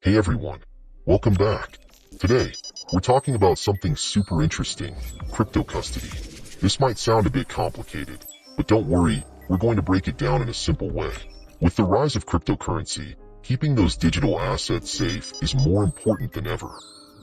Hey everyone, welcome back. Today, we're talking about something super interesting, crypto custody. This might sound a bit complicated, but don't worry, we're going to break it down in a simple way. With the rise of cryptocurrency, keeping those digital assets safe is more important than ever.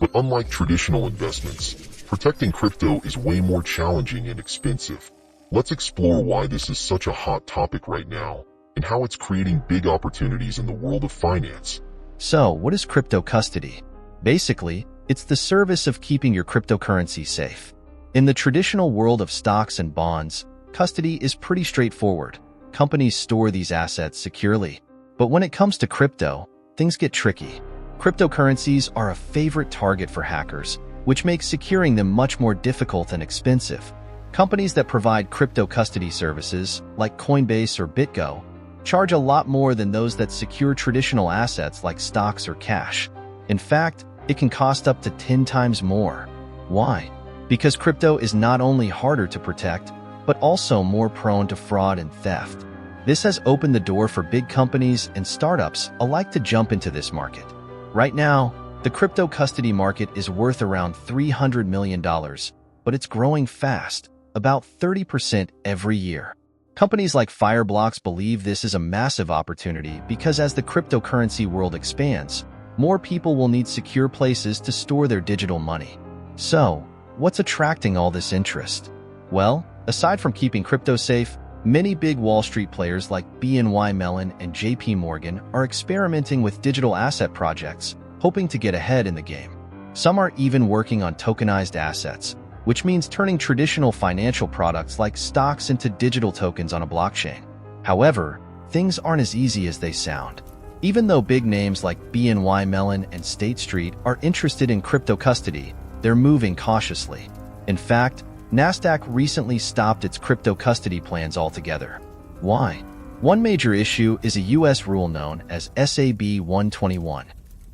But unlike traditional investments, protecting crypto is way more challenging and expensive. Let's explore why this is such a hot topic right now, and how it's creating big opportunities in the world of finance. So, what is crypto custody? Basically, it's the service of keeping your cryptocurrency safe. In the traditional world of stocks and bonds, custody is pretty straightforward. Companies store these assets securely. But when it comes to crypto, things get tricky. Cryptocurrencies are a favorite target for hackers, which makes securing them much more difficult and expensive. Companies that provide crypto custody services, like Coinbase or BitGo, charge a lot more than those that secure traditional assets like stocks or cash. In fact, it can cost up to 10 times more. Why? Because crypto is not only harder to protect, but also more prone to fraud and theft. This has opened the door for big companies and startups alike to jump into this market. Right now, the crypto custody market is worth around $300 million, but it's growing fast, about 30% every year. Companies like Fireblocks believe this is a massive opportunity because as the cryptocurrency world expands, more people will need secure places to store their digital money. So, what's attracting all this interest? Well, aside from keeping crypto safe, many big Wall Street players like BNY Mellon and JP Morgan are experimenting with digital asset projects, hoping to get ahead in the game. Some are even working on tokenized assets, which means turning traditional financial products like stocks into digital tokens on a blockchain. However, things aren't as easy as they sound. Even though big names like BNY Mellon and State Street are interested in crypto custody, they're moving cautiously. In fact, Nasdaq recently stopped its crypto custody plans altogether. Why? One major issue is a US rule known as SAB 121.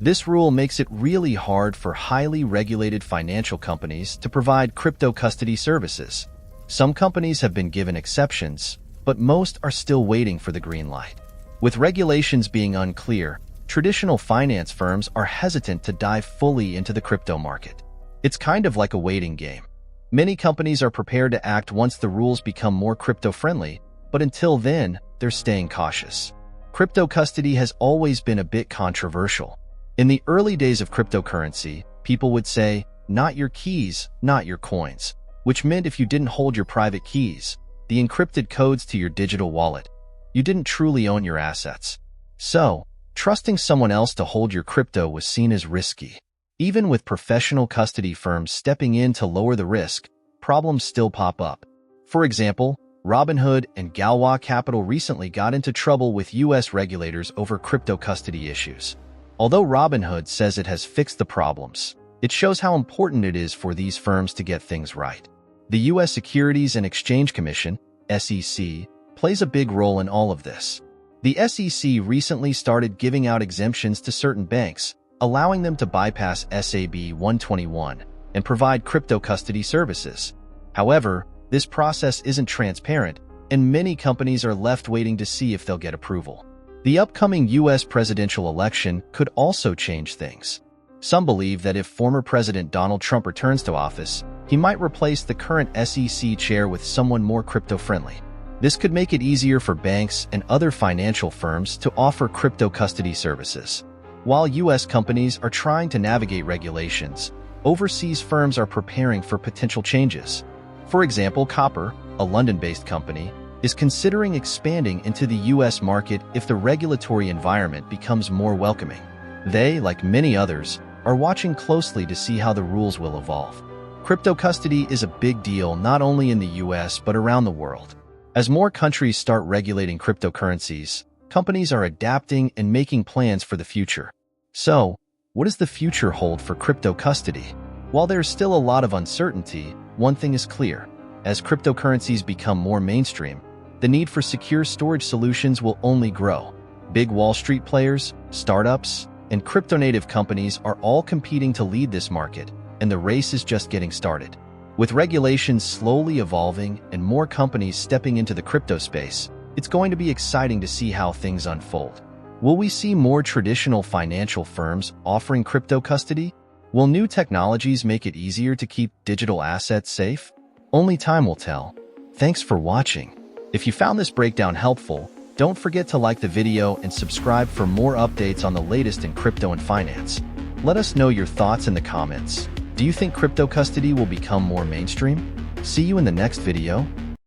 This rule makes it really hard for highly regulated financial companies to provide crypto custody services. Some companies have been given exceptions, but most are still waiting for the green light. With regulations being unclear, traditional finance firms are hesitant to dive fully into the crypto market. It's kind of like a waiting game. Many companies are prepared to act once the rules become more crypto-friendly, but until then, they're staying cautious. Crypto custody has always been a bit controversial. In the early days of cryptocurrency, people would say, "Not your keys, not your coins," which meant if you didn't hold your private keys, the encrypted codes to your digital wallet, you didn't truly own your assets. So, trusting someone else to hold your crypto was seen as risky. Even with professional custody firms stepping in to lower the risk, problems still pop up. For example, Robinhood and Galois Capital recently got into trouble with US regulators over crypto custody issues. Although Robinhood says it has fixed the problems, it shows how important it is for these firms to get things right. The US Securities and Exchange Commission, SEC, plays a big role in all of this. The SEC recently started giving out exemptions to certain banks, allowing them to bypass SAB 121 and provide crypto custody services. However, this process isn't transparent, and many companies are left waiting to see if they'll get approval. The upcoming US presidential election could also change things. Some believe that if former President Donald Trump returns to office, he might replace the current SEC chair with someone more crypto-friendly. This could make it easier for banks and other financial firms to offer crypto custody services. While US companies are trying to navigate regulations, overseas firms are preparing for potential changes. For example, Copper, a London-based company, is considering expanding into the US market if the regulatory environment becomes more welcoming. They, like many others, are watching closely to see how the rules will evolve. Crypto custody is a big deal not only in the US but around the world. As more countries start regulating cryptocurrencies, companies are adapting and making plans for the future. So, what does the future hold for crypto custody? While there's still a lot of uncertainty, one thing is clear. As cryptocurrencies become more mainstream, the need for secure storage solutions will only grow. Big Wall Street players, startups, and crypto-native companies are all competing to lead this market, and the race is just getting started. With regulations slowly evolving and more companies stepping into the crypto space, it's going to be exciting to see how things unfold. Will we see more traditional financial firms offering crypto custody? Will new technologies make it easier to keep digital assets safe? Only time will tell. Thanks for watching. If you found this breakdown helpful, don't forget to like the video and subscribe for more updates on the latest in crypto and finance. Let us know your thoughts in the comments. Do you think crypto custody will become more mainstream? See you in the next video.